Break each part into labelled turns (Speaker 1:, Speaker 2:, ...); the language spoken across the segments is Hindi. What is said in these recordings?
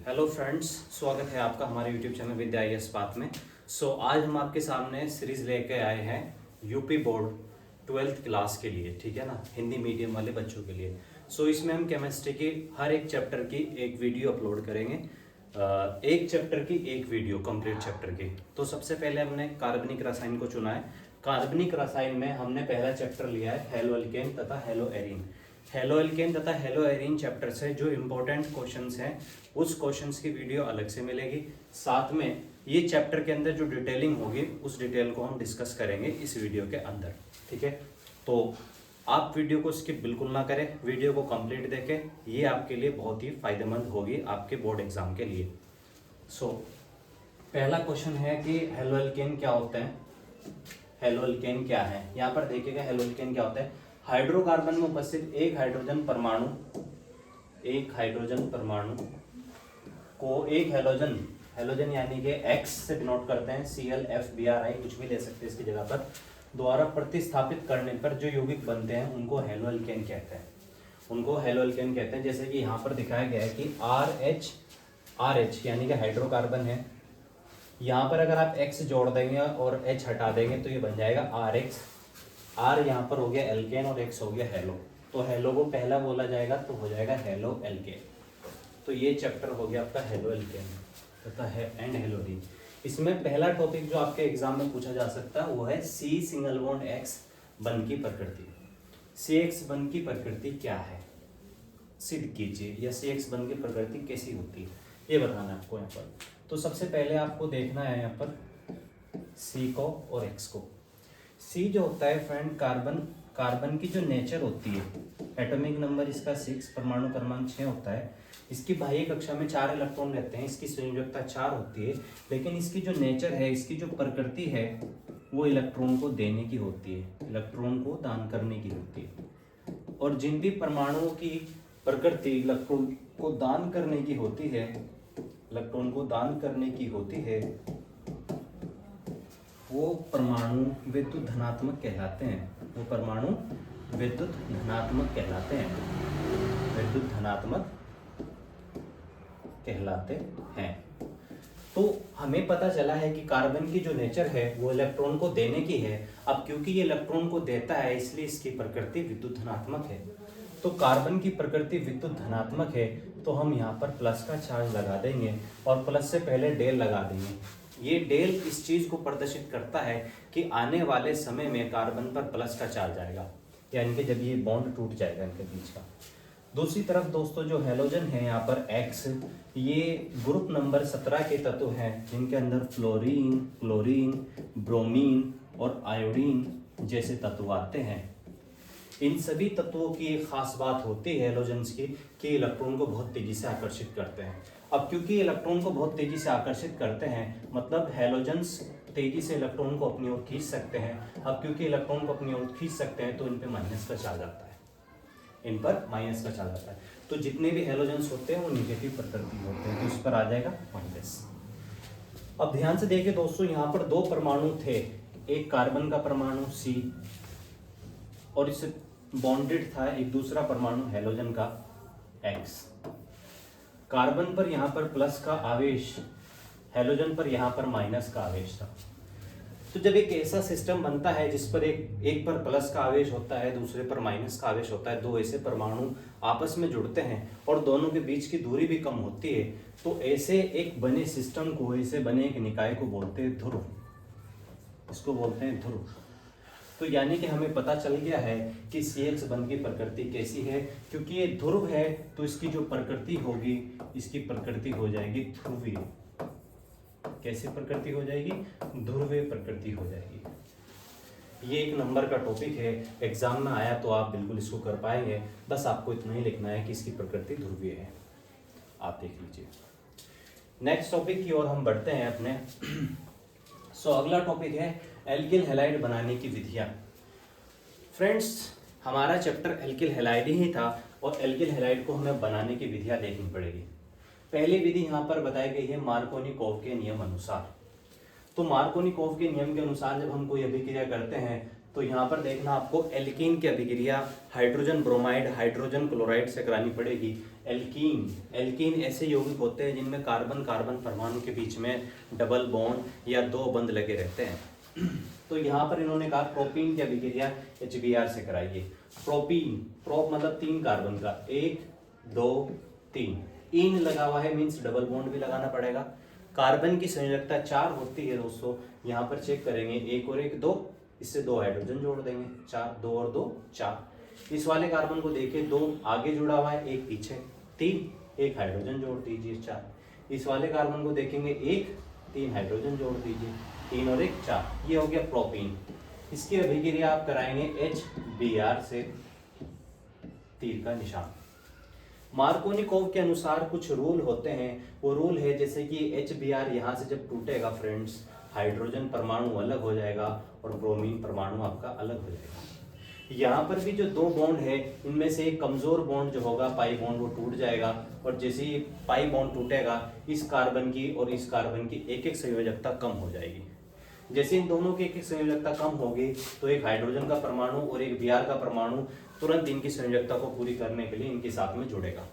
Speaker 1: हेलो फ्रेंड्स, स्वागत है आपका हमारे यूट्यूब चैनल विद्या IAS पाथ में। आज हम आपके सामने सीरीज़ लेके आए हैं यूपी बोर्ड 12th क्लास के लिए, ठीक है ना, हिंदी मीडियम वाले बच्चों के लिए। इसमें हम केमिस्ट्री की हर एक चैप्टर की एक वीडियो अपलोड करेंगे। एक चैप्टर की एक वीडियो, कंप्लीट चैप्टर की। तो सबसे पहले हमने कार्बनिक रसायन को चुना है। कार्बनिक रसायन में हमने पहला चैप्टर लिया है हेलो एल्केन तथा हेलो एरीन। हेलो एल्केन तथा हेलो एरीन चैप्टर से जो इम्पोर्टेंट क्वेश्चंस हैं उस क्वेश्चंस की वीडियो अलग से मिलेगी। साथ में ये चैप्टर के अंदर जो डिटेलिंग होगी उस डिटेल को हम डिस्कस करेंगे इस वीडियो के अंदर, ठीक है। तो आप वीडियो को स्किप बिल्कुल ना करें, वीडियो को कंप्लीट देखें, ये आपके लिए बहुत ही फायदेमंद होगी आपके बोर्ड एग्जाम के लिए। पहला क्वेश्चन है कि हेलो एल्केन क्या होता है। हेलो एल्केन क्या है, यहाँ पर देखिएगा हेलो एल्केन क्या होता है। हाइड्रोकार्बन में उपस्थित एक हाइड्रोजन परमाणु को एक हेलोजन यानी कि X से डिनोट करते हैं, ClFbRi कुछ भी ले सकते हैं इसकी जगह पर, द्वारा प्रतिस्थापित करने पर जो यौगिक बनते हैं उनको हेलो एल्केन कहते हैं। जैसे कि यहाँ पर दिखाया गया है कि RH यानी कि हाइड्रोकार्बन है। यहाँ पर अगर आप X जोड़ देंगे और H हटा देंगे तो ये बन जाएगा RH। R यहाँ पर हो गया एल्केन और X हो गया हेलो। तो हेलो को पहला बोला जाएगा तो हो जाएगा हेलो एल्केन। तो ये चैप्टर हो गया आपका हेलो एल्केन तथा एंड हेलोडीन। इसमें पहला टॉपिक जो आपके एग्जाम में पूछा जा सकता है वो है C सिंगल बॉन्ड X बंध की प्रकृति। CX बंध की प्रकृति क्या है, सिद्ध कीजिए, या CX बंध की प्रकृति कैसी होती है ये बताना है आपको यहाँ पर। तो सबसे पहले आपको देखना है यहाँ पर C को और X को। C जो होता है फ्रेंड, कार्बन की जो नेचर होती है, एटॉमिक नंबर इसका 6, परमाणु क्रमांक 6 होता है। इसकी बाह्य कक्षा में 4 इलेक्ट्रॉन रहते हैं, इसकी संयोजकता 4 होती है, लेकिन इसकी जो नेचर है, इसकी जो प्रकृति है वो इलेक्ट्रॉन को देने की होती है, इलेक्ट्रॉन को दान करने की होती है। और जिन भी परमाणुओं की प्रकृति इलेक्ट्रॉन को दान करने की होती है, वो परमाणु विद्युत धनात्मक कहलाते हैं। तो हमें पता चला है कि कार्बन की जो नेचर है वो इलेक्ट्रॉन को देने की है। अब क्योंकि ये इलेक्ट्रॉन को देता है इसलिए इसकी प्रकृति विद्युत धनात्मक है। तो कार्बन की प्रकृति विद्युत धनात्मक है तो हम यहाँ पर प्लस का चार्ज लगा देंगे और प्लस से पहले डेल लगा देंगे। ये डेल इस चीज को प्रदर्शित करता है कि आने वाले समय में कार्बन पर प्लस का चार्ज आएगा, यानी कि जब ये बॉन्ड टूट जाएगा इनके बीच का। दूसरी तरफ दोस्तों जो हेलोजन है यहाँ पर X, ये ग्रुप नंबर 17 के तत्व हैं जिनके अंदर फ्लोरीन, क्लोरीन, ब्रोमीन और आयोडीन जैसे तत्व आते हैं। इन सभी तत्वों की एक खास बात होती है हेलोजन्स की कि इलेक्ट्रॉन को बहुत तेजी से आकर्षित करते हैं। अब क्योंकि इलेक्ट्रॉन को बहुत तेजी से आकर्षित करते हैं मतलब हेलोजन्स तेजी से इलेक्ट्रॉन को अपनी ओर खींच सकते हैं। अब क्योंकि इलेक्ट्रॉन को अपनी ओर खींच सकते हैं तो इन पे माइनस का चार्ज आता है, तो जितने भी हेलोजन्स होते हैं वो निगेटिव प्रकृति होते हैं, तो इस पर आ जाएगा माइनस। अब ध्यान से देखिए दोस्तों, यहाँ पर दो परमाणु थे, एक कार्बन का परमाणु C और इससे बॉन्डेड था एक दूसरा परमाणु हेलोजन का X। कार्बन पर यहाँ पर प्लस का आवेश, हेलोजन पर यहाँ पर माइनस का आवेश था। तो जब एक ऐसा सिस्टम बनता है जिस पर एक पर प्लस का आवेश होता है दूसरे पर माइनस का आवेश होता है, दो ऐसे परमाणु आपस में जुड़ते हैं और दोनों के बीच की दूरी भी कम होती है, तो ऐसे एक बने सिस्टम को, ऐसे बने एक निकाय को बोलते हैं ध्रुव। इसको बोलते हैं ध्रुव। तो यानी कि हमें पता चल गया है कि CX बंध की प्रकृति कैसी है। क्योंकि ये ध्रुव है तो इसकी जो प्रकृति होगी, इसकी प्रकृति हो जाएगी ध्रुवीय। कैसी प्रकृति हो जाएगी? ध्रुवीय प्रकृति हो जाएगी। ये एक नंबर का टॉपिक है, एग्जाम में आया तो आप बिल्कुल इसको कर पाएंगे। बस आपको इतना ही लिखना है कि इसकी प्रकृति ध्रुवीय है, आप देख लीजिए। नेक्स्ट टॉपिक की ओर हम बढ़ते हैं अपने। अगला टॉपिक है एल्किल हैलाइड बनाने की विधियां। फ्रेंड्स, हमारा चैप्टर एल्किल हैलाइड ही था और एल्किल हैलाइड को हमें बनाने की विधियां देखनी पड़ेगी। पहली विधि यहाँ पर बताई गई है मार्कोनिकोव के नियम अनुसार। तो मार्कोनिकोव के नियम के अनुसार जब हम कोई अभिक्रिया करते हैं तो यहाँ पर देखना आपको एल्कीन की अभिक्रिया हाइड्रोजन ब्रोमाइड, हाइड्रोजन क्लोराइड से करानी पड़ेगी। एल्कीन ऐसे यौगिक होते हैं जिनमें कार्बन कार्बन परमाणु के बीच में डबल बॉन्ड या दो बंध लगे रहते हैं। तो यहाँ पर इन्होंने कहा प्रोपीन की अभिक्रिया HBr से कराइए। प्रोपीन, प्रोप मतलब 3 कार्बन का, 1 2 3, इन लगा हुआ है मीन्स डबल बॉन्ड भी लगाना पड़ेगा। कार्बन की संयोजकता 4 होती है दोस्तों, यहाँ पर चेक करेंगे 1 और 1 2, इससे 2 हाइड्रोजन जोड़ देंगे, 4, 2 और 2 4। इस वाले कार्बन को देखिए 2 आगे जुड़ा हुआ है, 1 पीछे, 3, 1 हाइड्रोजन जोड़ दीजिए 4। इस वाले कार्बन को देखेंगे 1, 3 हाइड्रोजन जोड़ दीजिए, 3 और 1 4। ये हो गया प्रोपीन। इसकी अभिक्रिया आप कराएंगे HBr से, तीर का निशान। मार्कोनिकोव के अनुसार कुछ रूल होते हैं, वो रूल है जैसे कि HBr यहाँ से जब टूटेगा फ्रेंड्स, हाइड्रोजन परमाणु अलग हो जाएगा और ब्रोमीन परमाणु आपका अलग हो जाएगा। यहाँ पर भी जो 2 बॉन्ड है इनमें से एक कमजोर बॉन्ड जो होगा पाई बॉन्ड वो टूट जाएगा, और जैसे ही पाई बॉन्ड टूटेगा इस कार्बन की और इस कार्बन की एक एक संयोजकता कम हो जाएगी। जैसे इन दोनों की एक एक संयोजकता कम होगी तो एक हाइड्रोजन का परमाणु और एक Br का परमाणु तुरंत इनकी संयोजकता को पूरी करने के लिए इनके साथ में जुड़ेगा।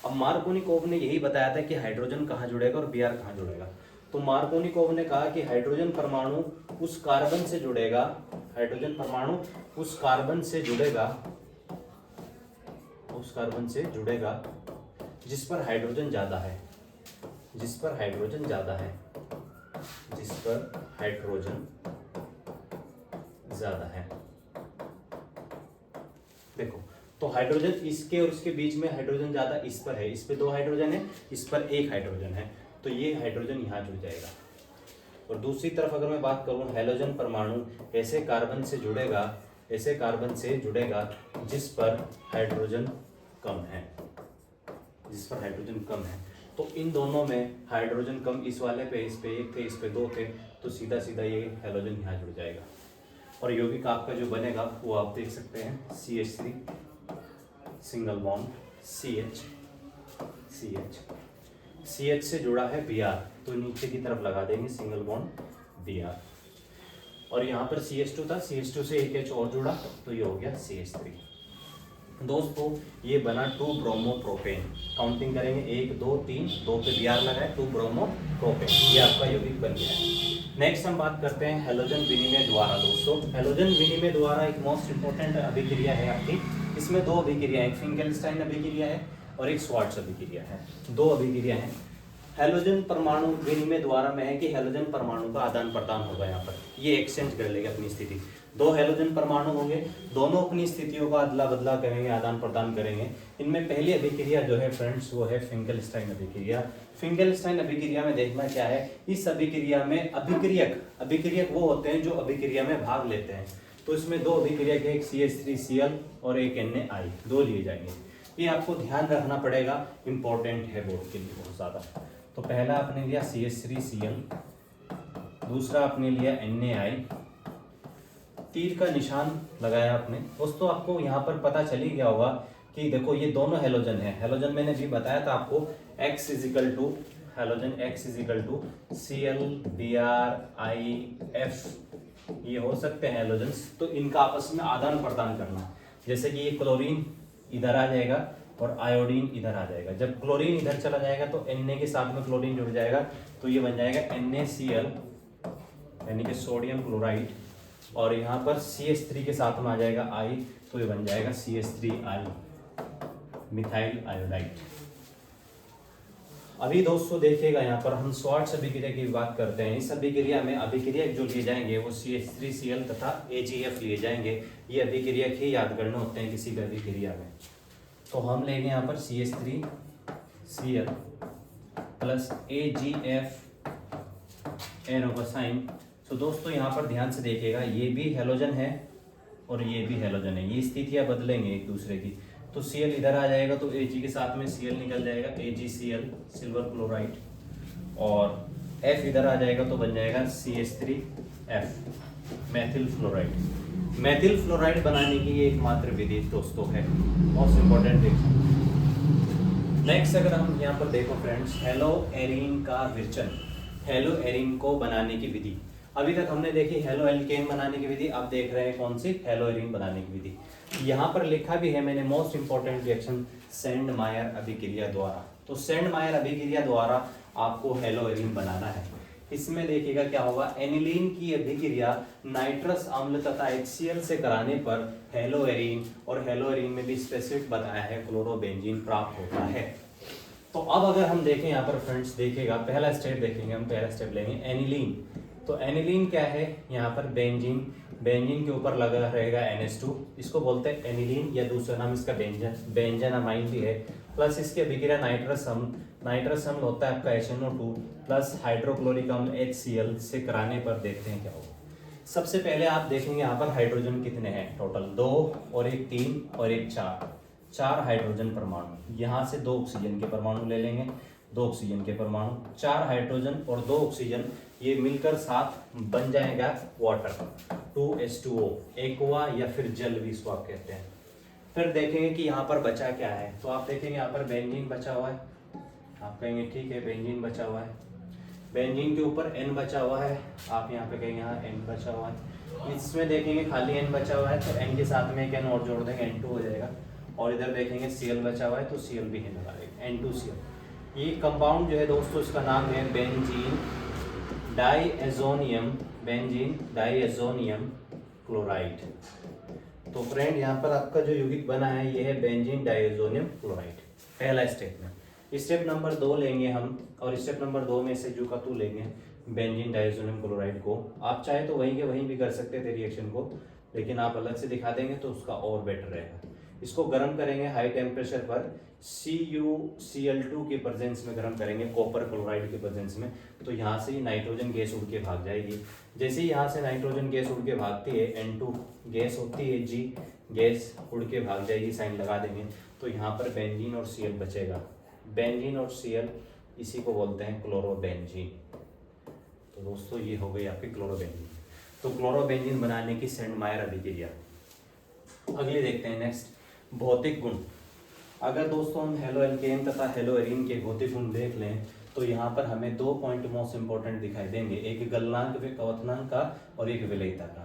Speaker 1: अब मार्कोनिकोव ने यही बताया था कि हाइड्रोजन कहाँ जुड़ेगा और Br कहाँ जुड़ेगा। तो मार्कोनिकोव ने कहा कि हाइड्रोजन परमाणु उस कार्बन से जुड़ेगा, हाइड्रोजन परमाणु उस कार्बन से जुड़ेगा, उस कार्बन से जुड़ेगा जिस पर हाइड्रोजन ज्यादा है, जिस पर हाइड्रोजन ज्यादा है, जिस पर हाइड्रोजन ज्यादा है। देखो तो हाइड्रोजन इसके और इसके बीच में हाइड्रोजन ज्यादा इस पर है, इस पे 2 हाइड्रोजन है, इस पर 1 हाइड्रोजन है, तो ये हाइड्रोजन यहाँ जुड़ जाएगा। और दूसरी तरफ अगर मैं बात करूं, हैलोजन परमाणु ऐसे कार्बन से जुड़ेगा, ऐसे कार्बन से जुड़ेगा जिस पर हाइड्रोजन कम है, जिस पर हाइड्रोजन कम है। तो इन दोनों में हाइड्रोजन कम, इस वाले पे इस पे 1 थे, इस पे 2 थे, तो सीधा सीधा ये हैलोजन यहाँ जुड़ जाएगा। और यौगिक आपका जो बनेगा वो आप देख सकते हैं CH3 single bond CH, CH से जुड़ा है Br, तो नीचे की तरफ लगा देंगे सिंगल बॉन्ड Br। और यहाँ पर CH2 था, CH2 से एक H और जुड़ा तो ये हो गया CH3। दोस्तों ये बना 2 ब्रोमोप्रोपेन। काउंटिंग करेंगे 1 2 3, 2 पे Br लगाए, 2 ब्रोमोप्रोपेन, ये आपका यौगिक बन गया है। नेक्स्ट हम बात करते हैं हैलोजन विनिमय द्वारा। दोस्तों हैलोजन विनिमय द्वारा एक मोस्ट इंपोर्टेंट अभिक्रिया है आपकी। इसमें 2 अभिक्रिया, एक फिंकेल्स्टाइन अभिक्रिया है और एक स्वार्ट्ज अभिक्रिया है, 2 अभिक्रिया है। हैलोजन परमाणु विनिमय द्वारा में है कि हैलोजन परमाणु का आदान प्रदान होगा। यहाँ पर ये एक्सचेंज कर लेगा अपनी स्थिति, 2 हैलोजन परमाणु होंगे, दोनों अपनी स्थितियों का अदला बदला करेंगे, आदान प्रदान करेंगे। इनमें पहली अभिक्रिया जो है फ्रेंड्स वो है फिंकेल्स्टाइन अभिक्रिया। फिंकेल्स्टाइन अभिक्रिया में देखना क्या है, इस अभिक्रिया में अभिक्रियक वो होते हैं जो अभिक्रिया में भाग लेते हैं। तो इसमें 2 अभिक्रियक है, एक CH3Cl और एक Na, 2 लिए जाएंगे। ये आपको ध्यान रखना पड़ेगा, इंपॉर्टेंट है बोर्ड के लिए बहुत ज़्यादा। तो पहला आपने लिया CH3Cl, दूसरा आपने लिया Na, तीर का निशान लगाया आपने। दोस्तों आपको यहाँ पर पता चल ही गया होगा कि देखो ये दोनों हैलोजन है। हैलोजन मैंने भी बताया था आपको, X is equal to halogen X is equal to Cl Br IF, ये हो सकते हैं हैलोजन्स। तो इनका आपस में आदान प्रदान करना, जैसे कि ये क्लोरीन इधर आ जाएगा और आयोडीन इधर आ जाएगा। जब क्लोरीन इधर चला जाएगा तो Na के साथ में क्लोरीन जुड़ जाएगा, तो ये बन जाएगा NaCl यानी कि सोडियम क्लोराइड, और यहाँ पर CH3 के साथ में आ जाएगा I, तो ये बन जाएगा CH3I मिथाइल आयोडाइड। अभी दोस्तों देखिएगा यहाँ पर हम स्वार्ट्ज अभिक्रिया की बात करते हैं। इस अभिक्रिया में अभिक्रियक जो लिए जाएंगे वो CH3Cl तथा AgF लिए जाएंगे। ये अभिक्रियक ही याद करने होते हैं किसी भी अभिक्रिया में। तो हम लेंगे यहाँ पर CH3Cl प्लस AgF एरो का साइन। तो दोस्तों यहाँ पर ध्यान से देखिएगा, ये भी हैलोजन है और ये भी हैलोजन है, ये स्थितियाँ बदलेंगे एक दूसरे की। तो Cl इधर आ जाएगा तो Ag के साथ में Cl निकल जाएगा, AgCl सिल्वर क्लोराइड, और F इधर आ जाएगा तो बन जाएगा CH3F Maithil fluoride. Maithil fluoride बनाने की ये एकमात्र विधि दोस्तों है, मोस्ट इंपॉर्टेंट है। नेक्स्ट अगर हम यहाँ पर देखो फ्रेंड्स, हेलो एरीन का विरचन, हेलो एरीन को बनाने की विधि। अभी तक हमने देखी हेलो एल्केन बनाने की विधि, अब देख रहे हैं कौन सी, हेलो एरीन बनाने की विधि। यहाँ पर लिखा भी है मैंने, मोस्ट इंपॉर्टेंट रिएक्शन सेंडमायर अभिक्रिया द्वारा। तो सेंडमायर अभिक्रिया द्वारा आपको हेलोएरीन बनाना है। इसमें देखिएगा क्या होगा, एनिलीन की अभिक्रिया नाइट्रस अम्ल तथा HCl से कराने पर हेलोएरीन, और हेलोएरीन में भी स्पेसिफिक बताया है क्लोरोबेंजीन प्राप्त होता है। तो अब अगर हम देखें यहाँ पर फ्रेंड्स, देखिएगा पहला स्टेप देखेंगे हम, पहला स्टेप लेंगे एनिलीन। तो एनिलीन क्या है, यहाँ पर बेंजीन, बेंजीन के ऊपर लगा रहेगा NH2, इसको बोलते हैं एनिलीन, या दूसरा नाम इसका बेंजन, बेंजन अमाइन भी है। प्लस इसके अभिक्रिया नाइट्रस अम्ल, नाइट्रस अम्ल होता है आपका HNO2 प्लस हाइड्रोक्लोरिक अम्ल HCl से कराने पर देखते हैं क्या होगा। सबसे पहले आप देखेंगे यहाँ पर हाइड्रोजन कितने हैं, टोटल 2 और एक 3 और एक 4 हाइड्रोजन परमाणु। यहाँ से 2 ऑक्सीजन के परमाणु ले लेंगे, 2 ऑक्सीजन के परमाणु, 4 हाइड्रोजन और 2 ऑक्सीजन, ये मिलकर साथ बन जाएगा वाटर, 2H2O, एक्वा या फिर जल भी इसको आप कहते हैं। फिर देखेंगे कि यहाँ पर बचा क्या है, तो आप देखेंगे यहाँ पर बेंजीन बचा हुआ है, आप कहेंगे ठीक है बेंजीन बचा हुआ है, बेंजीन के ऊपर N बचा हुआ है, आप यहाँ पे कहेंगे हाँ N बचा हुआ है। इसमें देखेंगे खाली N बचा हुआ है, तो N के साथ में एक N और जोड़ देंगे, N2 हो जाएगा। और इधर देखेंगे Cl बचा हुआ है, तो Cl भी है लगा देंगे, N2Cl। ये कंपाउंड जो है दोस्तों, इसका नाम है बेंजीन डाईएज़ोनियम, बेंजीन डाईएज़ोनियम क्लोराइड। तो फ्रेंड यहाँ पर आपका जो यौगिक बना है ये है बेंजीन डाईएज़ोनियम क्लोराइड, पहला स्टेप में। स्टेप नंबर 2 लेंगे हम, और स्टेप नंबर 2 में से जो का तू लेंगे बेंजीन डाईएज़ोनियम क्लोराइड को। आप चाहे तो वहीं के वहीं भी कर सकते थे रिएक्शन को, लेकिन आप अलग से दिखा देंगे तो उसका और बेटर रहेगा। इसको गर्म करेंगे हाई टेम्परेचर पर, CuCl2 के प्रेजेंस में गर्म करेंगे, कॉपर क्लोराइड के प्रेजेंस में। तो यहाँ से नाइट्रोजन गैस उड़ के भाग जाएगी। जैसे ही यहाँ से नाइट्रोजन गैस उड़ के भागती है, N2 गैस होती है, G गैस उड़ के भाग जाएगी, साइन लगा देंगे। तो यहाँ पर बेंजीन और Cl बचेगा, बेंजीन और Cl, इसी को बोलते हैं क्लोरोबेंजीन। तो दोस्तों ये हो गई आपकी क्लोरोबेंजीन। तो क्लोरोबेंजीन बनाने की सेंडमायर अभिक्रिया। अगले देखते हैं नेक्स्ट, भौतिक गुण। अगर दोस्तों हम हेलोएल्केन तथा हेलोएरीन के भौतिक गुण देख लें, तो यहाँ पर हमें 2 पॉइंट मोस्ट इंपॉर्टेंट दिखाई देंगे, एक गलनांक व क्वथनांक का और एक विलेयता का।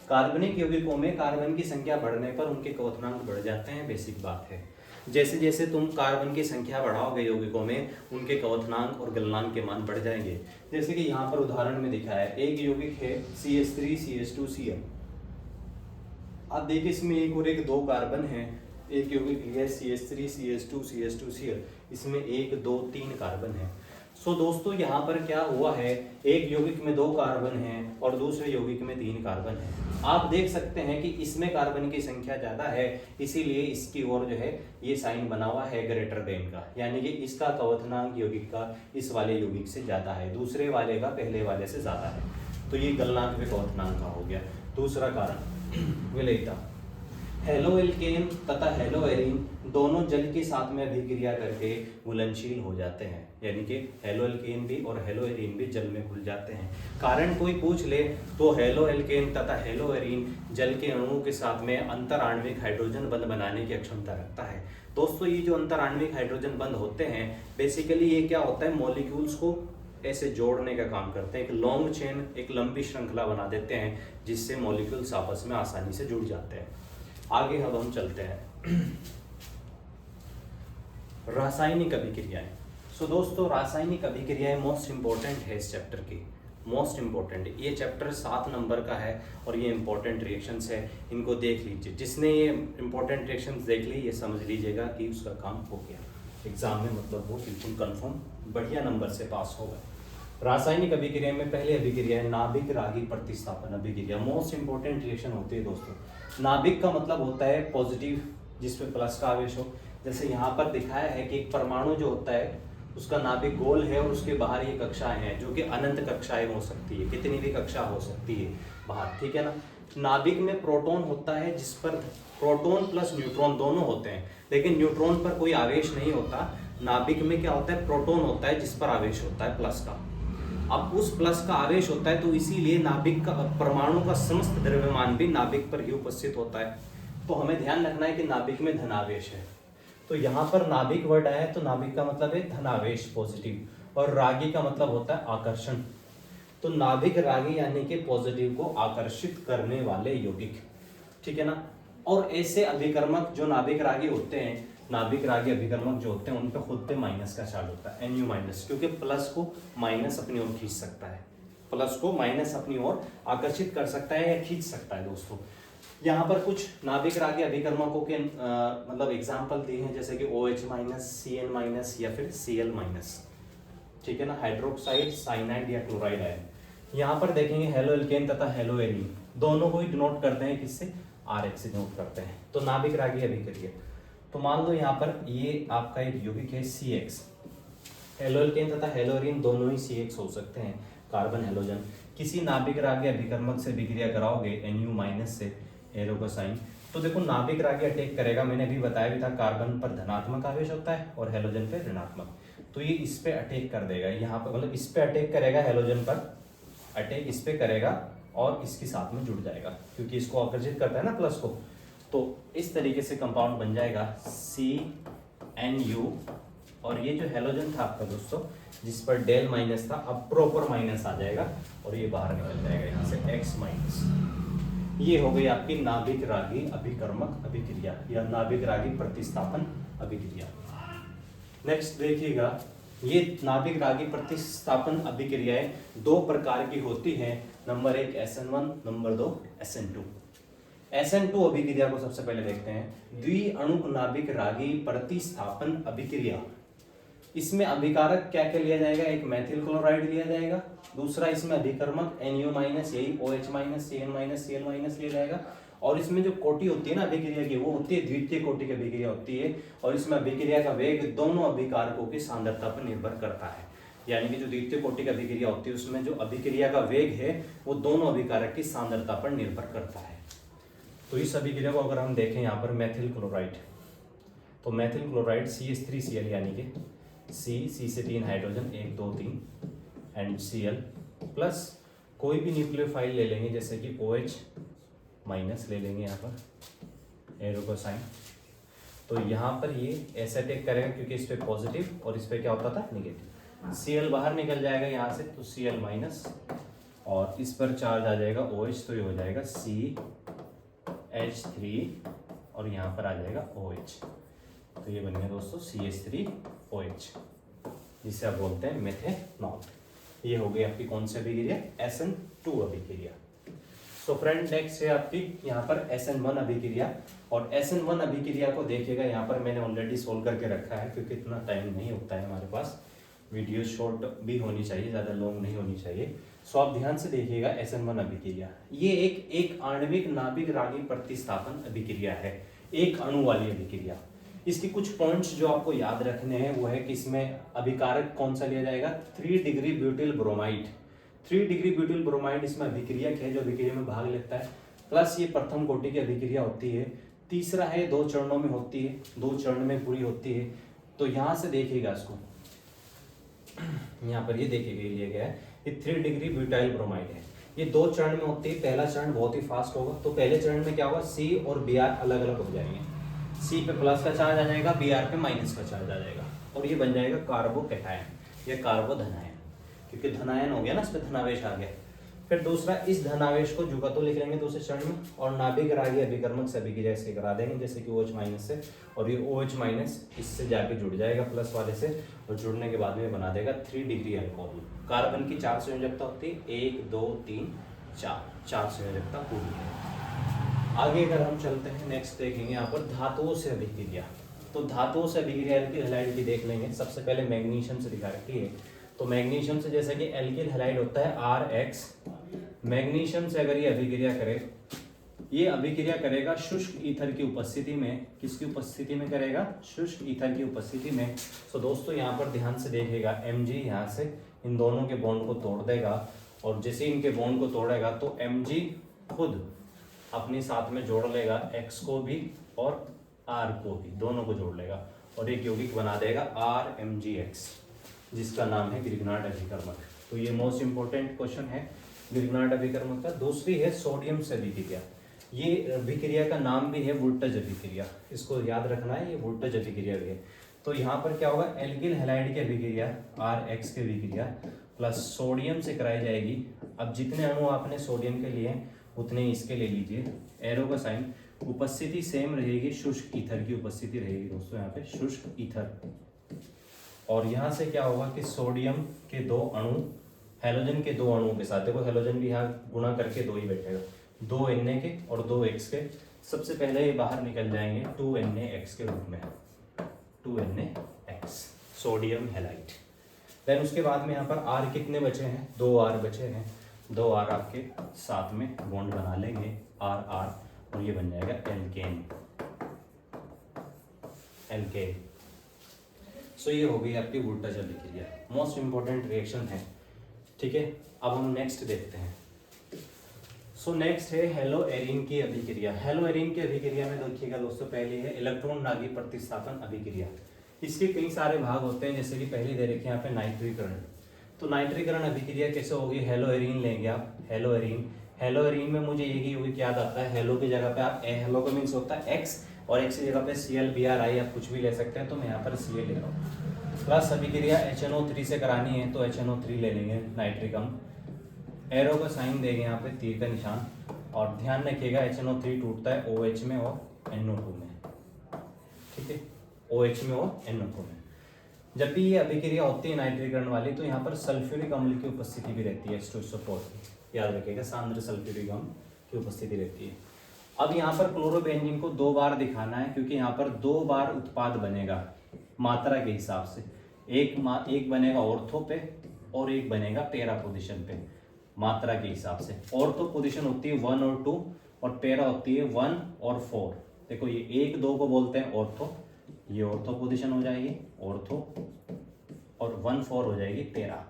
Speaker 1: कार्बनिक यौगिकों में कार्बन की संख्या बढ़ने पर उनके क्वथनांक बढ़ जाते हैं, बेसिक बात है। जैसे जैसे तुम कार्बन की संख्या बढ़ाओगे यौगिकों में, उनके क्वथनांक और गलनांक के मान बढ़ जाएंगे। जैसे कि यहाँ पर उदाहरण में दिखाया है, एक यौगिक है CH3CH2Cl। आप देखिए इसमें एक और एक 2 कार्बन है, एक यौगिक है CH3CH2CH2Cl, इसमें 1 2 3 कार्बन है। सो दोस्तों यहाँ पर क्या हुआ है, एक यौगिक में 2 कार्बन है और दूसरे यौगिक में 3 कार्बन है। आप देख सकते हैं कि इसमें कार्बन की संख्या ज्यादा है, इसीलिए इसकी ओर जो है ये साइन बना हुआ है ग्रेटर देन का, यानी कि इसका क्वथनांक यौगिक का इस वाले यौगिक से ज्यादा है, दूसरे वाले का पहले वाले से ज्यादा है। तो ये गलनांक व क्वथनांक का हो गया। दूसरा कारण विलेयता। हेलोएल्केन तथा हेलोएरीन दोनों जल के साथ में अभिक्रिया करके घुलनशील हो जाते हैं, यानी कि हेलोएल्केन भी और हेलोएरीन भी जल में घुल जाते हैं। कारण कोई पूछ ले तो हेलोएल्केन तथा हेलोएरीन जल के अणुओं के साथ में अंतराण्विक हाइड्रोजन बंध बनाने की क्षमता रखता है। दोस्तों ये जो अंतराण्विक हाइड्रोजन बंध होते हैं, बेसिकली ये क्या होता है, मॉलिक्यूल्स को ऐसे जोड़ने का काम करते हैं, एक लॉन्ग चेन, एक लंबी श्रृंखला बना देते हैं, जिससे मॉलिक्यूल्स आपस में आसानी से जुड़ जाते हैं। आगे अब हम चलते हैं रासायनिक अभिक्रियाएं। सो दोस्तों रासायनिक अभिक्रियाएं मोस्ट इंपॉर्टेंट है इस चैप्टर की, मोस्ट इंपॉर्टेंट। ये चैप्टर 7 नंबर का है और ये इंपॉर्टेंट रिएक्शंस है, इनको देख लीजिए। जिसने ये इंपॉर्टेंट रिएक्शंस देख ली, ये समझ लीजिएगा कि उसका काम हो गया, एग्जाम में मतलब वो बिल्कुल कंफर्म बढ़िया नंबर से पास होगा। रासायनिक अभिक्रिया में पहली अभिक्रिया है नाभिक रागी प्रतिस्थापन अभिक्रिया। मोस्ट इंपॉर्टेंट रिएक्शन होती है दोस्तों। नाभिक का मतलब होता है पॉजिटिव, जिसपे प्लस का आवेश हो। जैसे यहाँ पर दिखाया है कि एक परमाणु जो होता है उसका नाभिक गोल है और उसके बाहर ये कक्षाएं हैं, जो कि अनंत कक्षाएं हो सकती है, कितनी भी कक्षा हो सकती है बाहर, ठीक है ना। नाभिक में प्रोटॉन होता है, जिस पर प्रोटॉन प्लस न्यूट्रॉन दोनों होते हैं, लेकिन न्यूट्रॉन पर कोई आवेश नहीं होता। नाभिक में क्या होता है, प्रोटॉन होता है जिस पर आवेश होता है प्लस का। अब उस प्लस का आवेश होता है, तो इसीलिए नाभिक का परमाणु का समस्त द्रव्यमान भी नाभिक पर ही उपस्थित होता है। तो हमें ध्यान रखना है कि नाभिक में धनावेश है। तो यहाँ पर नाभिक वर्ड आया है, तो नाभिक का मतलब है धनावेश, पॉजिटिव, और रागी का मतलब होता है आकर्षण। तो नाभिक रागी यानी कि पॉजिटिव को आकर्षित करने वाले यौगिक, ठीक है ना। और ऐसे अभिकर्मक जो नाभिक रागी होते हैं, नाभिक रागी अभिकर्मक जो होते हैं उन पे खुद पे माइनस का चार्ज होता है, Nu माइनस, क्योंकि प्लस को माइनस अपनी ओर खींच सकता है, प्लस को माइनस अपनी ओर आकर्षित कर सकता है या खींच सकता है दोस्तों। यहाँ पर कुछ नाभिक रागी अभिकर्मकों के मतलब एग्जाम्पल दिए हैं, जैसे कि OH माइनस, Cn माइनस या फिर Cl माइनस, ठीक है ना, हाइड्रोक्साइड, साइनाइड या क्लोराइड आयन। यहाँ पर देखेंगे हेलो एल्केन तथा हेलो एरीन, दोनों को ही डिनोट करते हैं किससे, RH से डिनोट करते हैं। तो नाभिक रागी अभिक्रिया, तो मान लो यहाँ पर ये आपका एक यौगिक है CX, हेलो एल्केन तथा हेलो एरीन दोनों ही CX हो सकते हैं, कार्बन हेलोजन। किसी नाभिक रागी अभिकर्मक से विक्रिया कराओगे Nu माइनस से, एरो का साइन, तो देखो नाभिक रागी अटैक करेगा, मैंने अभी बताया भी था, कार्बन पर धनात्मक आवेश होता है और हेलोजन पे ऋणात्मक, तो ये इस पे अटैक कर देगा, यहाँ पर मतलब इस पे अटैक करेगा, हेलोजन पर अटैक इस पे करेगा और इसके साथ में जुड़ जाएगा, क्योंकि इसको आकर्षित करता है ना प्लस को। तो इस तरीके से कंपाउंड बन जाएगा CNU, और ये जो हेलोजन था आपका दोस्तों जिस पर डेल माइनस था, अब प्रॉपर माइनस आ जाएगा और ये बाहर निकल जाएगा यहाँ से X माइनस। ये हो गई आपकी नाभिक रागी अभिकर्मक अभिक्रिया या नाभिक रागी प्रतिस्थापन अभिक्रिया। नेक्स्ट देखिएगा, ये नाभिक रागी प्रतिस्थापन अभिक्रियाएं दो प्रकार की होती हैं, number 1 SN1, number 2 SN2। SN2 अभिक्रिया को सबसे पहले देखते हैं, द्विअणु नाभिक रागी प्रतिस्थापन अभिक्रिया। इसमें अभिकारक क्या क्या लिया जाएगा, एक मेथिल क्लोराइड लिया जाएगा, दूसरा इसमें अभिकर्मक Nu माइनस, यही OH minus, Cn minus, Cl minus लिया जाएगा, और इसमें जो कोटि होती है ना अभिक्रिया की, वो होती है द्वितीय कोटि की अभिक्रिया होती है, और इसमें अभिक्रिया का वेग दोनों अभिकारकों की सांद्रता पर निर्भर करता है। यानी कि जो द्वितीय कोटि की अभिक्रिया होती है उसमें जो अभिक्रिया का वेग है वो दोनों अभिकारक की सांद्रता पर निर्भर करता है। तो इस अभिक्रिया को अगर हम देखें यहाँ पर मेथिल क्लोराइड, तो मेथिल क्लोराइड CH3Cl यानी कि C से 3 हाइड्रोजन, 1 2 3 एंड Cl प्लस कोई भी न्यूक्लियोफाइल ले लेंगे, जैसे कि OH माइनस ले लेंगे यहाँ पर, एरो का साइन, तो यहाँ पर ये ऐसा अटैक करेगा क्योंकि इस पे पॉजिटिव और इस पे क्या होता था नेगेटिव, Cl बाहर निकल जाएगा यहाँ से, तो Cl माइनस, और इस पर चार्ज आ जाएगा OH, तो ये हो जाएगा CH3 और यहाँ पर आ जाएगा OH, तो ये बन गया दोस्तों CH3OH, जिसे आप बोलते हैं मेथेनॉल। ये हो गई आपकी कौन सी अभिक्रिया, SN2 अभिक्रिया। सो फ्रेंड नेक्स्ट है आपकी यहाँ पर SN1 अभिक्रिया, और SN1 अभिक्रिया को देखिएगा, यहाँ पर मैंने ऑलरेडी सोल्व करके रखा है क्योंकि इतना टाइम नहीं होता है हमारे पास, वीडियो शॉर्ट भी होनी चाहिए, ज़्यादा लॉन्ग नहीं होनी चाहिए। सो आप ध्यान से देखिएगा SN1 अभिक्रिया, ये एक आणविक नाभिक रागी प्रतिस्थापन अभिक्रिया है, एक अणु वाली अभिक्रिया। इसके कुछ पॉइंट्स जो आपको याद रखने हैं वो है कि इसमें अभिकारक कौन सा लिया जाएगा, 3 degree butyl bromide, 3 degree butyl bromide इसमें अभिक्रियक है जो अभिक्रिया में भाग लेता है, प्लस ये प्रथम कोटि की अभिक्रिया होती है। तीसरा है 2 चरणों में होती है, 2 चरण में पूरी होती है। तो यहाँ से देखिएगा इसको, यहाँ पर ये देखिएगा लिया गया है, ये 3 डिग्री ब्यूटाइल ब्रोमाइड है, ये 2 चरण में होती है। पहला चरण बहुत ही फास्ट होगा, तो पहले चरण में क्या होगा, C और Br अलग अलग हो जाएंगे, C पे प्लस का चार्ज आ जाएगा, Br पे माइनस का चार्ज आ जाएगा, और ये बन जाएगा कार्बोकैटायन या कार्बोधनायन, क्योंकि धनायन हो गया ना, इस पे धनावेश आ गया। फिर दूसरा, इस धनावेश को जुगा तो लिख लेंगे दूसरे चरण में, और नाभिक रागी अभिकर्मक से अभिक्रिया से करा देंगे, जैसे कि OH माइनस से, और ये OH माइनस इससे जाके जुड़ जाएगा प्लस वाले से, और जुड़ने के बाद में बना देगा 3 डिग्री अल्कोहल। कार्बन की 4 संयोजकता होती है, 1 2 3 4 संयोजकता पूरी है। आगे अगर हम चलते हैं, नेक्स्ट देखेंगे यहाँ पर धातुओं से अभिक्रिया। तो धातुओं से अभिक्रिया एल्किल हैलाइड की देख लेंगे। सबसे पहले मैग्नीशियम से दिखा रखी है, तो मैग्नीशियम से जैसे कि एल्किल हैलाइड होता है RX, मैग्नीशियम से अगर ये अभिक्रिया करे, ये अभिक्रिया करेगा शुष्क ईथर की उपस्थिति में। किसकी उपस्थिति में करेगा, शुष्क ईथर की उपस्थिति में। तो दोस्तों यहाँ पर ध्यान से देखिएगा, Mg यहाँ से इन दोनों के बॉन्ड को तोड़ देगा, और जैसे इनके बॉन्ड को तोड़ेगा तो Mg खुद अपने साथ में जोड़ लेगा X को भी और R को भी, दोनों को जोड़ लेगा, और एक यौगिक बना देगा RMgX, जिसका नाम है ग्रिग्नार्ड अभिकर्मक। तो ये मोस्ट इंपोर्टेंट क्वेश्चन है ग्रिग्नार्ड अभिकर्मक का। दूसरी है सोडियम से अभिक्रिया। ये अभिक्रिया का नाम भी है वोल्टेज अभिक्रिया, इसको याद रखना है, ये वोल्टेज अभिक्रिया भी है। तो यहाँ पर क्या होगा, एल्किल हैलाइड की अभिक्रिया RX की अभिक्रिया प्लस सोडियम से कराई जाएगी। अब जितने अणु आपने सोडियम के लिए उतने इसके ले लीजिए, एरो का साइन, उपस्थिति सेम रहेगी, शुष्क ईथर की उपस्थिति रहेगी दोस्तों यहाँ पे, शुष्क ईथर। और यहाँ से क्या होगा कि सोडियम के 2 अणु हैलोजन के 2 अणुओं के साथ, देखो हैलोजन भी यहाँ गुणा करके 2 ही बैठेगा, 2 Na के और 2 X के, सबसे पहले ये बाहर निकल जाएंगे 2 NaX के रूप में, 2 NaX सोडियम हैलाइड। देन उसके बाद में यहाँ पर R कितने बचे हैं, 2 R बचे हैं, 2 R आपके साथ में बॉन्ड बना लेंगे R R, और ये बन जाएगा एल्केन, एल्केन। सो ये हो गई आपकी वुल्टज अभिक्रिया, मोस्ट इंपॉर्टेंट रिएक्शन है, ठीक है। अब हम नेक्स्ट देखते हैं। सो नेक्स्ट है हेलो एरिन की अभिक्रिया। हेलो एरिन की अभिक्रिया में देखिएगा दोस्तों, पहली है इलेक्ट्रॉन नागी प्रतिस्थापन अभिक्रिया। इसके कई सारे भाग होते हैं, जैसे कि पहले दे रखे हैं यहाँ पे नाइट्रीकरण। तो नाइट्रीकरण अभिक्रिया कैसे होगी, हेलो एरिन लेंगे आप, हेलो एरिन, हेलो एरिन में मुझे यही यौगिक याद आता है, हेलो की जगह पे आप हेलो का मीन्स होता है एक्स, और एक्स की जगह पे ClBr आप कुछ भी ले सकते हैं, तो मैं यहाँ पर Cl ले रहा हूँ। प्लस अभिक्रिया HNO3 से करानी है तो HNO3 ले लेंगे, नाइट्रिकम, एरो का साइन देंगे यहाँ पे तीर का निशान, और ध्यान रखिएगा HNO3 टूटता है OH में और NO2 में, ठीक है, OH में और NO2 में। जब भी ये अभिक्रिया होती है नाइट्रीकरण वाली, तो यहाँ पर सल्फ्यूरिक अम्ल की उपस्थिति भी रहती है, H2SO4 की, याद रखिएगा, सांद्र सल्फ्यूरिक अम्ल की उपस्थिति रहती है। अब यहाँ पर क्लोरोबेंजीन को 2 बार दिखाना है, क्योंकि यहाँ पर 2 बार उत्पाद बनेगा मात्रा के हिसाब से, एक बनेगा ऑर्थो पे और एक बनेगा पैरा पोजीशन पे, मात्रा के हिसाब से। ऑर्थो पोजीशन होती है 1 और 2, और पैरा होती है 1 और 4। देखो ये 1 2 को बोलते हैं ऑर्थो, ये ऑर्थो पोजीशन हो जाएगी ऑर्थो, और 1 4 हो जाएगी पैरा।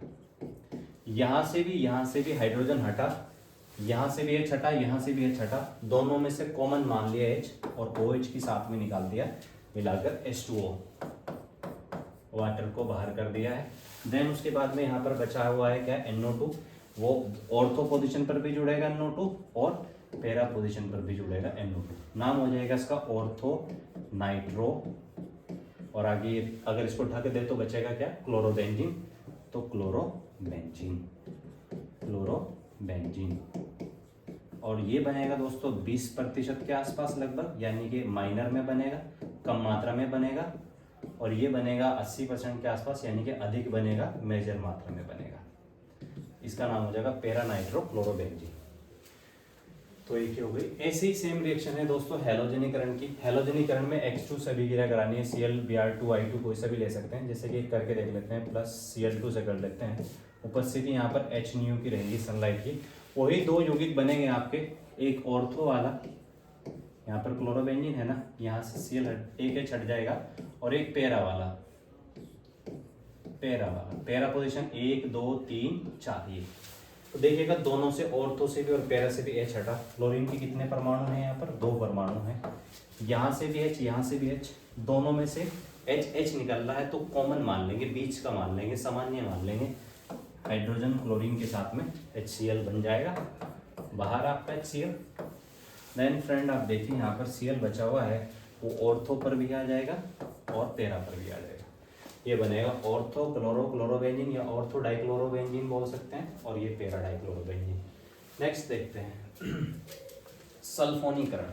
Speaker 1: यहाँ से भी हाइड्रोजन हटा, यहाँ से भी H हटा, यहाँ से भी H हटा, दोनों में से कॉमन मान लिया H, और OH की साथ में निकाल दिया, मिलाकर H2O, वाटर को बाहर कर दिया है। देन उसके बाद में यहाँ पर बचा हुआ है क्या, NO2, वो ऑर्थो पोजीशन पर भी जुड़ेगा NO2, और पैरा पोजीशन पर भी जुड़ेगा NO2। नाम हो जाएगा इसका ऑर्थो नाइट्रो, और आगे अगर इसको ढक दे तो बचेगा क्या, क्लोरोबेंजीन, तो क्लोरोबेंजीन, क्लोरोबेंजीन। और ये बनेगा दोस्तों 20% के आसपास लगभग, यानी कि माइनर में बनेगा, कम मात्रा में बनेगा, और ये बनेगा 80% के आसपास, यानी कि अधिक बनेगा, मेजर मात्रा में बनेगा। इसका नाम हो जाएगा पैरा नाइट्रो क्लोरोबेंजीन। तो एक हो गई। ऐसे ही सेम रिएक्शन है दोस्तों हैलोजनीकरण की। हैलोजनीकरण में H2 से अभिक्रिया करानी है, ClBr2I2 कोई सा भी ले सकते हैं, जैसे कि करके देख लेते हैं, प्लस Cl2 से कर लेते हैं। उपस्थिति यहाँ पर H की रहेगी सनलाइट की। वही 2 यौगिक बनेंगे आपके, एक ऑर्थो वाला, यहाँ पर क्लोरोबेंजीन है ना, यहाँ से Cl एक H हट जाएगा, और एक पैरा वाला, पैरा पोजीशन 1 2 3 4 ये। तो देखिएगा दोनों से, ऑर्थो से भी और पैरा से भी H हटा। क्लोरीन के कितने परमाणु हैं यहाँ पर, 2 परमाणु हैं, यहाँ से भी H, यहाँ से भी H, दोनों में से H निकल रहा है, तो कॉमन मान लेंगे, बीच का मान लेंगे, सामान्य मान लेंगे। हाइड्रोजन क्लोरीन के साथ में HCl बन जाएगा, बाहर आपका HCl। देन फ्रेंड आप देखिए यहाँ पर Cl बचा हुआ है, वो ऑर्थो पर भी आ जाएगा और पैरा पर भी आ जाएगा। ये बनेगा ऑर्थो क्लोरोबेंजीन, या ऑर्थो डाइक्लोरोबेंजीन बोल सकते हैं, और ये पैरा डाइक्लोरोबेंजीन। नेक्स्ट देखते हैं सल्फोनीकरण।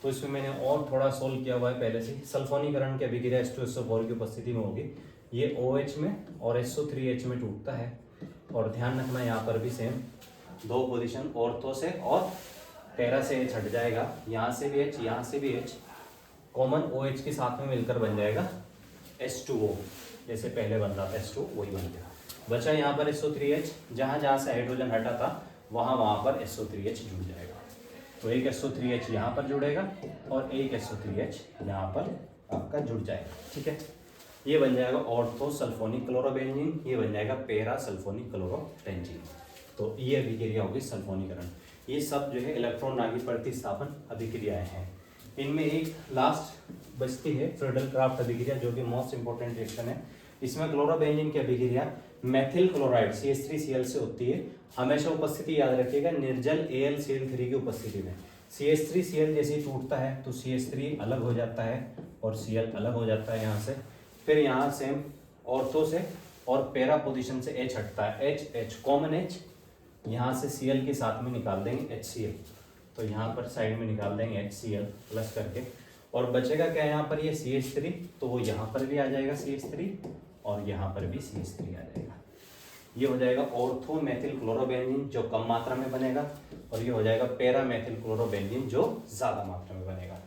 Speaker 1: तो इसमें मैंने और थोड़ा सोल्व किया हुआ है पहले से। सल्फोनीकरण की अभिक्रिया H2SO4 की उपस्थिति में होगी। ये OH में और SO3H में टूटता है, और ध्यान रखना यहाँ पर भी सेम 2 पोजीशन, ऑर्थो से और पैरा से H हट जाएगा, यहाँ से भी H, यहाँ से भी H, कॉमन OH के साथ में मिलकर बन जाएगा H2O, जैसे पहले बन रहा था H2, वही बन गया। बचा यहाँ पर SO3H, जहाँ जहाँ से हाइड्रोजन हटा था वहाँ पर SO3H जुड़ जाएगा। तो एक SO3H यहाँ पर जुड़ेगा, और एक SO3H यहाँ पर आपका जुड़ जाएगा, ठीक है। ये बन जाएगा ऑर्थो सल्फोनिक क्लोरोबेंजीन, ये बन जाएगा पैरा सल्फोनिक क्लोरोबेंजीन। तो ये अभिक्रिया होगी सल्फोनीकरण। ये सब जो है इलेक्ट्रॉन नागी प्रतिस्थापन अभिक्रियाएं हैं। इनमें एक लास्ट बचती है फ्रीडल क्राफ्ट अभिक्रिया, जो कि मोस्ट इंपॉर्टेंट रिएक्शन है। इसमें क्लोरोबेंजीन की अभिक्रिया मेथिल क्लोराइड CH3Cl से होती है। हमेशा उपस्थिति याद रखिएगा निर्जल AlCl3 की उपस्थिति में। CH3Cl जैसे टूटता है तो CH3 अलग हो जाता है और Cl अलग हो जाता है यहाँ से। फिर यहाँ सेम ऑर्थो से और पैरा पोजीशन से H हटता है, H कॉमन H, यहाँ से Cl के साथ में निकाल देंगे HCl। तो यहाँ पर साइड में निकाल देंगे HCl प्लस करके, और बचेगा क्या यहाँ पर ये CH3, तो वो यहाँ पर भी आ जाएगा CH3 और यहाँ पर भी CH3 आ जाएगा। ये हो जाएगा ऑर्थो मेथिल क्लोरोबेंजीन जो कम मात्रा में बनेगा, और ये हो जाएगा पैरा मेथिल क्लोरोबेंजीन जो ज़्यादा मात्रा में बनेगा।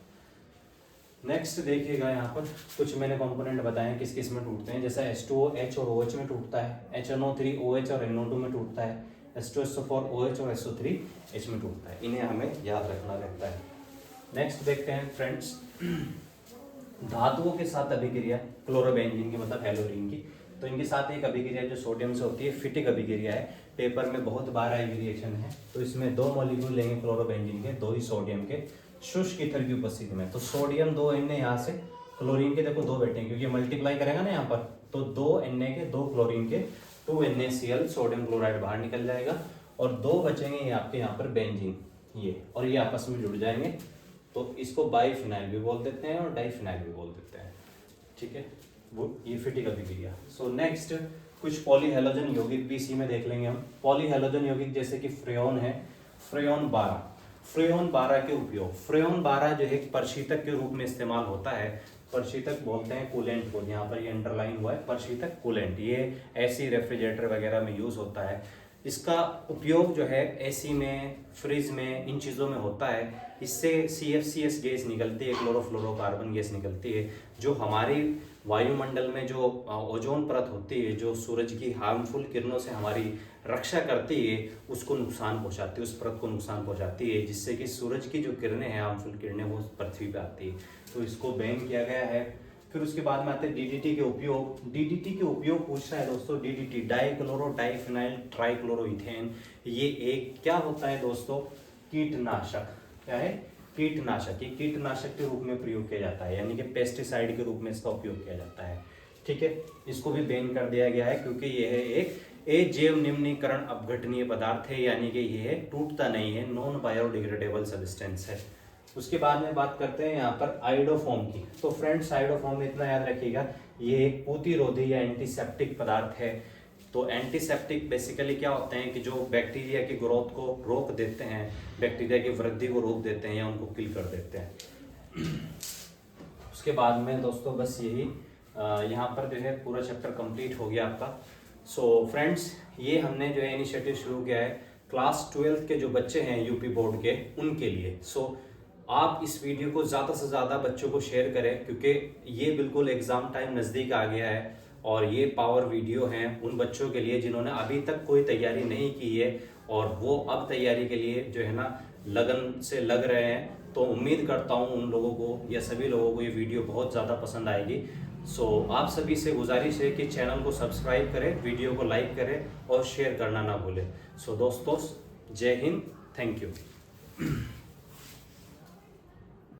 Speaker 1: नेक्स्ट देखिएगा यहाँ पर कुछ मैंने कंपोनेंट बताए किस किस में टूटते हैं, जैसा H2O H और OH में टूटता है, HNO3 OH और NO2 में टूटता है, H2SO4 OH और SO3 H में टूटता है। इन्हें हमें याद रखना रहता है। नेक्स्ट देखते हैं फ्रेंड्स, धातुओं के साथ अभिक्रिया क्लोरोबेंजीन की मतलब हैलोरीन की, तो इनके साथ एक अभिक्रिया जो सोडियम से होती है फिटिक अभिक्रिया है, पेपर में बहुत बार आई रिएक्शन है। तो इसमें 2 मॉलिक्यूल लेंगे क्लोरोबेंजीन के, 2 ही सोडियम के शुष्क ईथर की उपस्थिति में, तो सोडियम 2 Na यहाँ से, क्लोरीन के देखो 2 बैठे क्योंकि मल्टीप्लाई करेगा ना यहाँ पर, तो 2 Na के 2 क्लोरीन के 2 NaCl सोडियम क्लोराइड बाहर निकल जाएगा, और 2 बचेंगे ये आपके यहाँ पर बेंजीन, ये और ये आपस में जुड़ जाएंगे, तो इसको बाइफिनाइल भी बोल देते हैं और डाइफिनाइल भी बोल देते हैं। ठीक है, वो ये फिटिक अभिक्रिया। सो नेक्स्ट कुछ पॉलीहेलोजन यौगिक भी इसी में देख लेंगे हम। पॉलीहेलोजन यौगिक जैसे कि फ्रेओन है, फ्रेओन 12 के उपयोग, फ्रेओन 12 जो है प्रशीतक के रूप में इस्तेमाल होता है। प्रशीतक बोलते हैं कूलेंट को, यहाँ पर ये अंडरलाइन हुआ है प्रशीतक कूलेंट, ये एसी रेफ्रिजरेटर वगैरह में यूज होता है। इसका उपयोग जो है एसी में, फ्रिज में, इन चीज़ों में होता है। इससे CFCS गैस निकलती है, क्लोरोफ्लोरोकार्बन गैस निकलती है, जो हमारी वायुमंडल में जो ओजोन परत होती है, जो सूरज की हार्मफुल किरणों से हमारी रक्षा करती है, उसको नुकसान पहुंचाती है, उस परत को नुकसान पहुंचाती है, जिससे कि सूरज की जो किरणें हैं, हार्मफुल किरणें, वो पृथ्वी पे आती है। तो इसको बैन किया गया है। फिर उसके बाद में आते हैं DDT के उपयोग। DDT के उपयोग पूछ रहा है दोस्तों, DDT डाइक्लोरो डाइफिनाइल ट्राइक्लोरोइथेन, ये एक क्या होता है दोस्तों, कीटनाशक। क्या है? कीटनाशक। ये कीटनाशक के रूप में प्रयोग किया जाता है, यानी कि पेस्टिसाइड के रूप में इसका उपयोग किया जाता है। ठीक है, इसको भी बैन कर दिया गया है क्योंकि यह एक अजैव निम्नीकरण अपघटनीय पदार्थ है, यानी कि यह टूटता नहीं है, नॉन बायोडिग्रेडेबल सब्सटेंस है। उसके बाद में बात करते हैं यहाँ पर आइडोफोम की। तो फ्रेंड्स, आइडोफोम में इतना याद रखिएगा, ये एक प्रतिरोधी या एंटीसेप्टिक पदार्थ है। तो एंटीसेप्टिक बेसिकली क्या होते हैं कि जो बैक्टीरिया की ग्रोथ को रोक देते हैं, बैक्टीरिया की वृद्धि को रोक देते हैं या उनको किल कर देते हैं। उसके बाद में दोस्तों बस यही यहाँ पर जो है पूरा चैप्टर कंप्लीट हो गया आपका। सो फ्रेंड्स, ये हमने जो है इनिशिएटिव शुरू किया है क्लास 12 के जो बच्चे हैं यूपी बोर्ड के, उनके लिए। सो आप इस वीडियो को ज़्यादा से ज़्यादा बच्चों को शेयर करें, क्योंकि ये बिल्कुल एग्ज़ाम टाइम नज़दीक आ गया है, और ये पावर वीडियो हैं उन बच्चों के लिए जिन्होंने अभी तक कोई तैयारी नहीं की है और वो अब तैयारी के लिए जो है ना लगन से लग रहे हैं। तो उम्मीद करता हूँ उन लोगों को या सभी लोगों को ये वीडियो बहुत ज़्यादा पसंद आएगी। सो आप सभी से गुजारिश है कि चैनल को सब्सक्राइब करें, वीडियो को लाइक करें और शेयर करना ना भूलें। सो दोस्तों, जय हिंद, थैंक यू।